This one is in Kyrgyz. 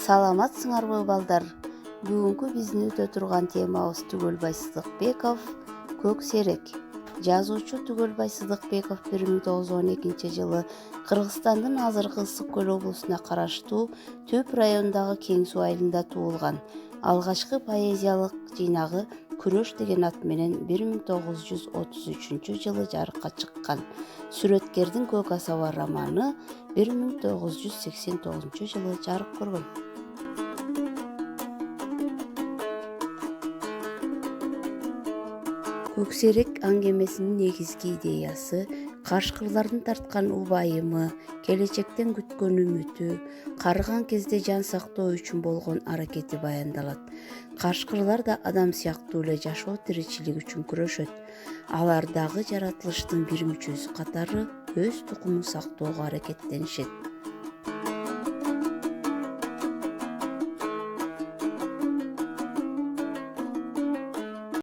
Саламатсыңарбы балдар? Бүгүнкү биздин өтө турган темабыз Түгөлбай Сыдыкбеков «Көк серек». Жазуучу Түгөлбай Сыдыкбеков 1912 жылы Кыргызстандын азыркы Ысык Көл облусуна караштуу Төп районундагы Кең Суу айылында туулган. Алгачкы поэзиялык жыйнагы «Күрөш» деген ат менен 1933 жылы жарыкка чыккан. Сүрөткердин «Көк асаба» романы 1989 жылы жарык көргөн. Көк серек аңгемесинин негизги идеясы кашкырлардын тарткан убайымы, келечектен күткөн үмүтү, карыган кезде жан сактоо үчүн болгон аракети баяндалат. Кашкырлар да адам сыяктуу эле жашоо тиричилик үчүн күрөшөт. Алар дагы жаратылыштын бир мүчөсү катары өз тукумун сактоого аракеттенишет.